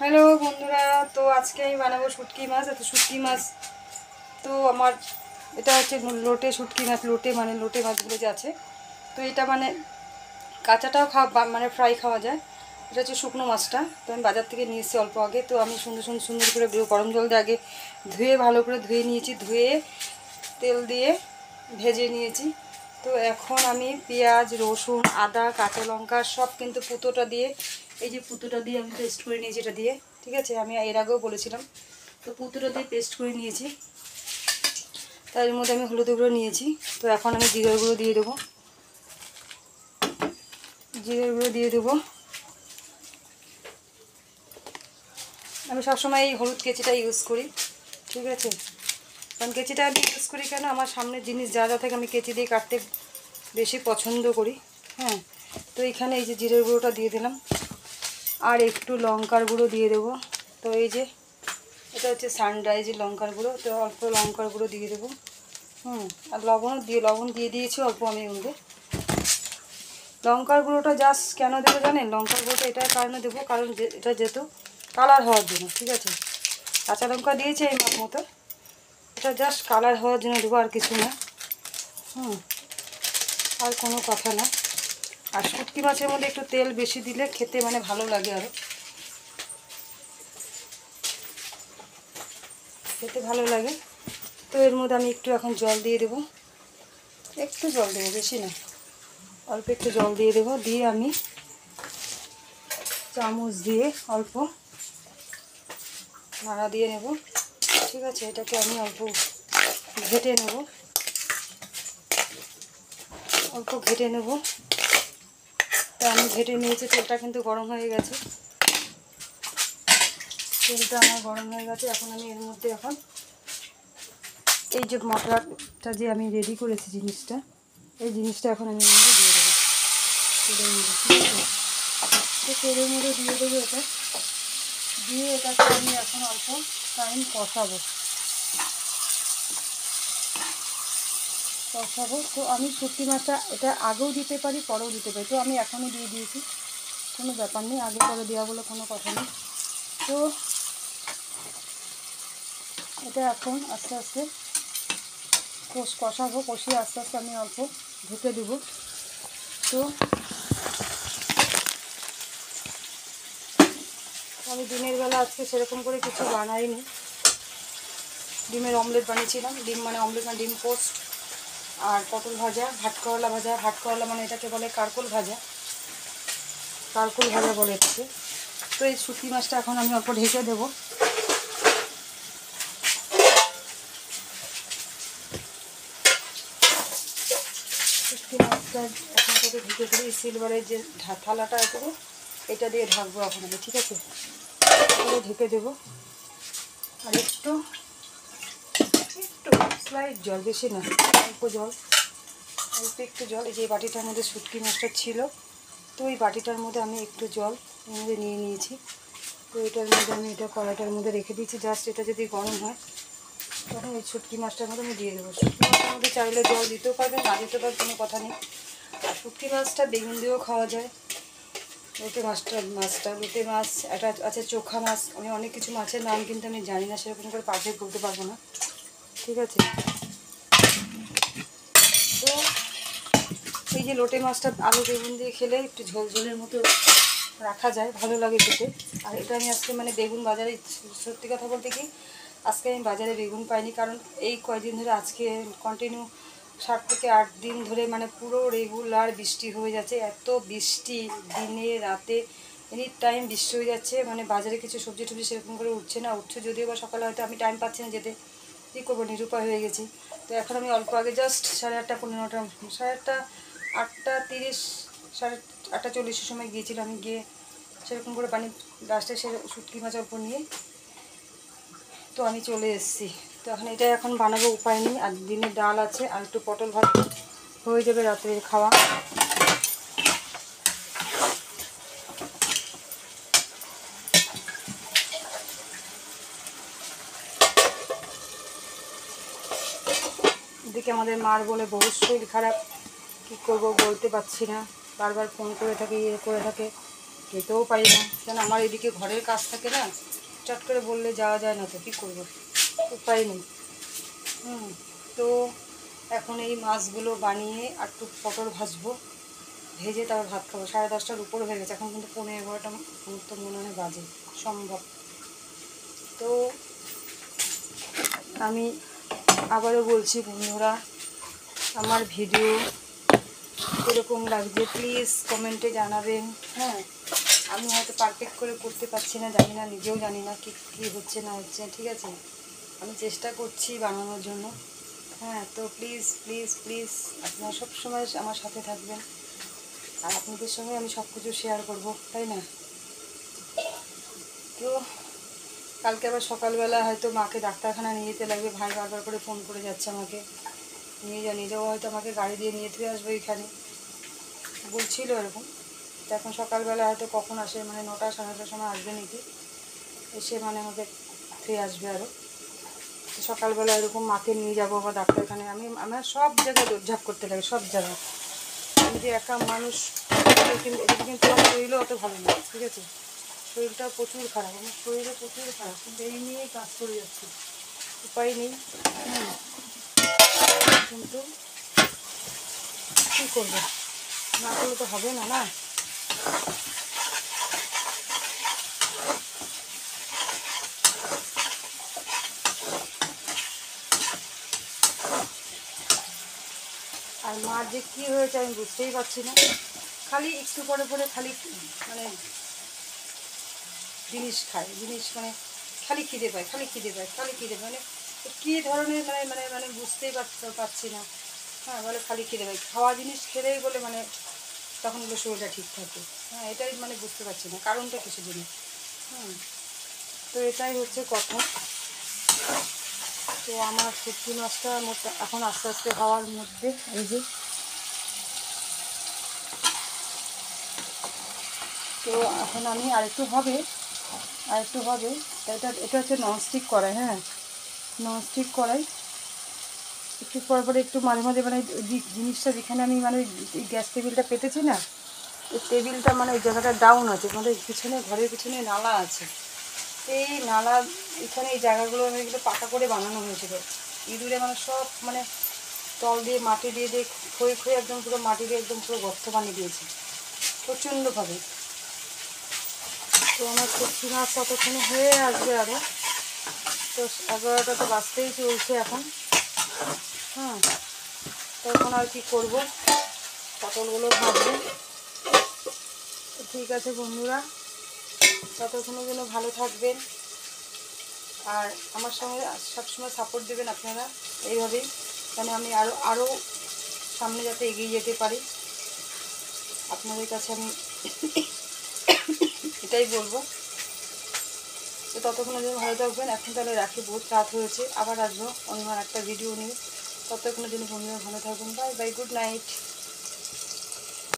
Hello বন্ধুরা, তো আজকে আমি বানাবো শুটকি মাছ। এত শুটকি মাছ তো আমার এটা হচ্ছে লোটে শুটকি মাছ। লোটে মানে লোটে মাছগুলো যে আছে, তো এটা মানে কাঁচাটাও খাওয়া মানে ফ্রাই খাওয়া যায়। এটা হচ্ছে শুকনো মাছটা। তো আমি বাজার থেকে নিয়ে এসেছি অল্প আগে। তো আমি সুন্দর সুন্দর সুন্দর করে গরম জল দিয়ে আগে ধুয়ে ভালো করে ধুয়ে নিয়েছি, ধুয়ে তেল দিয়ে ভেজে নিয়েছি। তো এখন আমি পেঁয়াজ, রসুন, আদা, কাঁচা লঙ্কা সব কিন্তু পুতোটা দিয়ে, এই যে পুতোটা দিয়ে আমি পেস্ট করে নিয়েছি এটা দিয়ে। ঠিক আছে, আমি এর আগেও বলেছিলাম। তো পুতোটা দিয়ে পেস্ট করে নিয়েছি। তার মধ্যে আমি হলুদ গুঁড়ো নিয়েছি। তো এখন আমি জিরের গুঁড়ো দিয়ে দেবো, জিরের গুঁড়ো দিয়ে দেবো। আমি সবসময় এই হলুদ কেঁচিটা ইউজ করি। ঠিক আছে, কারণ কেঁচিটা আমি ইউজ করি কেন, আমার সামনের জিনিস যা যা থাকে আমি কেঁচি দিয়ে কাটতে বেশি পছন্দ করি। হ্যাঁ, তো এখানে এই যে জিরের গুঁড়োটা দিয়ে দিলাম, আর একটু লঙ্কার গুঁড়ো দিয়ে দেবো। তো এই যে এটা হচ্ছে সানরাইজের লঙ্কার গুঁড়ো, তো অল্প লঙ্কার গুঁড়ো দিয়ে দেবো। আর লবণ দিয়ে দিয়েছি অল্প আমি মধ্যে। লঙ্কার গুঁড়োটা জাস্ট কেন দেবো জানেন? লঙ্কার গুঁড়োটা এটার কারণে দেবো, কারণ এটা যেহেতু কালার হওয়ার জন্য। ঠিক আছে, কাঁচা লঙ্কা দিয়েছি এই মাপ মতো, এটা জাস্ট কালার হওয়ার জন্য দেবো, আর কিছু না। আর কোনো কথা না। আর শুটকি মাছের মধ্যে একটু তেল বেশি দিলে খেতে মানে ভালো লাগে, আরও খেতে ভালো লাগে। তো এর মধ্যে আমি একটু এখন জল দিয়ে দেবো, একটু জল দেবো, বেশি না, অল্প একটু জল দিয়ে দেবো। দিয়ে আমি চামচ দিয়ে অল্প নাড়া দিয়ে নেব। ঠিক আছে, এটাকে আমি অল্প ঘেটে নেব, অল্প ঘেটে নেব। তো আমি ঘেটে নিয়েছি, তেলটা কিন্তু গরম হয়ে গেছে। তেলটা আমার গরম হয়ে গেছে। এখন আমি এর মধ্যে এখন এই যে মশলাটা যে আমি রেডি করেছি জিনিসটা, এই জিনিসটা এখন আমি এর মধ্যে দিয়ে দেবো, তেলের মধ্যে। ঠিক আছে, তো তেলের মধ্যে দিয়ে দেবো এটা। দিয়ে এটাকে আমি এখন অল্প টাইম কষাবো। তো আমি শুটকি মাছটা এটা আগেও দিতে পারি, পরেও দিতে পারি। তো আমি এখনই দিয়ে দিয়েছি, কোনো ব্যাপার নেই, আগে পরে দেওয়া বলে কোনো কথা নেই। তো এটা এখন আস্তে আস্তে কষাবো, কষিয়ে আস্তে আস্তে আমি অল্প ঢুকে দেবো। তো আমি দিনের বেলা আজকে সেরকম করে কিছু বানাইনি। ডিমের অমলেট বানিয়েছিলাম, ডিম মানে অমলেট মানে ডিম পোস্ট, আর পটল ভাজা, ভাটকরলা ভাজা। ভাটকরলা মানে এটাকে বলে কারকোল ভাজা, কারকোল ভাজা বলে এটাকে। তো এই শুটকি মাছটা এখন আমি অল্প ঢেকে দেবো। শুটকি মাছটা এখন থেকে ঢেকে দেবো। এই সিলভারের যে থালাটা আছে, এটা দিয়ে ঢাকবো এখন আমি। ঠিক আছে, এটাকে ঢেকে দেবো। আর একটু একটু স্লাইড জল, বেশি না, অল্প জল, অল্প একটু জল। এই যে বাটিটার মধ্যে শুটকি মাছটা ছিল, তো ওই বাটিটার মধ্যে আমি একটু জল এর মধ্যে নিয়ে নিয়েছি। তো এটার মধ্যে আমি এটা কড়াইটার মধ্যে রেখে দিয়েছি। জাস্ট এটা যদি গরম হয় তখন এই শুটকি মাছটার মধ্যে আমি দিয়ে দেবো। শুটকি মাছটার মধ্যে চাইলে জল দিতেও পারবেন, না দিতে পারবেন, কোনো কথা নেই। আর শুটকি মাছটা বেগুন দিয়েও খাওয়া যায়। লোটে লোটে মাছ, এটা আছে চোখা মাছ। আমি অনেক কিছু মাছের নাম কিন্তু আমি জানি না, সেরকম করে পারফেক্ট বলতে পারবো না। ঠিক আছে, তো এই যে লোটে মাছটা আলু বেগুন দিয়ে খেলে একটু ঝোলঝোলের মতো রাখা যায়, ভালো লাগে খেতে। আর এটা আমি আজকে মানে বেগুন বাজারে, সত্যি কথা বলতে কি আজকে আমি বাজারে বেগুন পাইনি, কারণ এই কয়দিন ধরে আজকে কন্টিনিউ 7 থেকে 8 দিন ধরে মানে পুরো রেগুলার বৃষ্টি হয়ে যাচ্ছে। এত বৃষ্টি, দিনে রাতে এনি টাইম বৃষ্টি হয়ে যাচ্ছে। মানে বাজারে কিছু সবজি টবজি সেরকম করে উঠছে না, উঠছে যদিও বা সকালে হয়তো আমি টাইম পাচ্ছি না যেতে, কী করবো, নিরুপায় হয়ে গেছি। তো এখন আমি অল্প আগে জাস্ট 8:30 15টা, 8:30, 8:30, 8:40-এর সময় গিয়েছিলাম। আমি গিয়ে সেরকম করে পানি লাস্টে সে শুটকি মাছ অল্প নিয়ে তো আমি চলে এসেছি। তো এখন এটা এখন বানাবো, উপায় নেই। আর দিনের ডাল আছে, আর একটু পটল ভাত হয়ে যাবে রাত্রের খাওয়া। এদিকে আমাদের মার বলে বহুত শরীর খারাপ, কী করবো বলতে পারছি না, বারবার ফোন করে থাকে, ইয়ে করে থাকে, যেতেও পারি না, কেন আমার এদিকে ঘরের কাজ থাকে না, চট করে বললে যাওয়া যায় না, তো কী করবো, উপায় নেই। তো এখন এই মাছগুলো বানিয়ে আর একটু পটল ভাজবো, ভেজে তারপর ভাত খাবো। 10:30টার উপর হয়ে গেছে, এখন কিন্তু 11:30 তো মনে হয় বাজে সম্ভব। তো আমি আবারও বলছি বন্ধুরা, আমার ভিডিও কীরকম লাগছে প্লিজ কমেন্টে জানাবেন। হ্যাঁ, আমি হয়তো পারফেক্ট করে করতে পারছি না, জানি না, নিজেও জানি না কী হচ্ছে না হচ্ছে, ঠিক আছে? আমি চেষ্টা করছি বানানোর জন্য। হ্যাঁ, তো প্লিজ প্লিজ প্লিজ আপনারা সবসময় আমার সাথে থাকবেন, আর আপনাদের সঙ্গে আমি সব কিছু শেয়ার করবো, তাই না? তো কালকে আবার সকালবেলা হয়তো মাকে ডাক্তারখানা নিয়ে যেতে লাগবে, ভাই বারবার করে ফোন করে যাচ্ছে আমাকে, নিয়ে যাও, হয়তো আমাকে গাড়ি দিয়ে নিয়ে ফিরে আসবো এখানে, বলছিল এরকম। তো এখন সকালবেলা হয়তো কখন আসে, মানে 9টা 9:30টার সময় আসবে নাকি, এসে মানে আমাকে ফিরে আসবে আরও। সকালবেলা এরকম মাকে নিয়ে যাবো বা ডাক্তারখানায়, আমার সব জায়গায় দৌড়ঝাঁপ করতে লাগে, সব জায়গায়। আমি যে একা মানুষ, কিন্তু এটা কিন্তু আমার শরীরও অত ভালো না, ঠিক আছে? শরীরটা প্রচুর খারাপ, আমার শরীরে প্রচুর খারাপ, কিন্তু এই নিয়েই কাজ করে যাচ্ছি, উপায় নেই। কিন্তু কী করবো, না করলে তো হবে না, না? আর মার যে কী হয়েছে আমি বুঝতেই পারছি না, খালি একটু পরে পরে খালি মানে জিনিস খায়, মানে খালি খিদে পায়, মানে কী ধরনের মানে বুঝতেই পারছি না। হ্যাঁ, বলে খালি খিদে পায়, খাওয়া জিনিস খেলেই বলে মানে তখন বলে শরীরটা ঠিক থাকে। হ্যাঁ, এটাই মানে বুঝতে পারছি না কারণটা কিছু জিনিস। তো এটাই হচ্ছে কথা। তো আমার সবজি মাছটা এখন আস্তে আস্তে হওয়ার মধ্যে, এই যে। তো এখন আমি আরেকটু হবে, এটা হচ্ছে ননস্টিক কড়াই। হ্যাঁ, ননস্টিক কড়াই, একটু পরে একটু মাঝে মাঝে মানে জিনিসটা যেখানে আমি মানে এই গ্যাস টেবিলটা পেতেছি না, এই টেবিলটা মানে ওই জায়গাটা ডাউন আছে, মানে পিছনে, ঘরের পিছনে নালা আছে, এই নালা এখানে এই জায়গাগুলো মানে এগুলো পাকা করে বানানো হয়েছিল, ইঁদুরে মানে সব মানে তল দিয়ে মাটি দিয়ে ক্ষয়ে একদম পুরো মাটি দিয়ে একদম পুরো গর্ত বানিয়ে দিয়েছে প্রচণ্ডভাবে। তো আমার সবজি মাছ ততক্ষণে হয়ে আসবে আরও। তো 11টা তো বাজতেই চলছে এখন। হ্যাঁ, তখন আর কি করবো, পটলগুলো ভাজবো। তো ঠিক আছে বন্ধুরা, ততক্ষণের জন্য ভালো থাকবেন, আর আমার সঙ্গে সবসময় সাপোর্ট দেবেন আপনারা এইভাবেই, মানে আমি আরও সামনে যাতে এগিয়ে যেতে পারি, আপনাদের কাছে আমি এটাই বলবো। তো ততক্ষণের জন্য ভালো থাকবেন, এখন তাহলে রাখি, বহুত রাত হয়েছে, আবার আসবো অন্য একটা ভিডিও নিয়ে। ততক্ষণের জন্য বন্ধুরা ভালো থাকবেন, বাই বাই, গুড নাইট।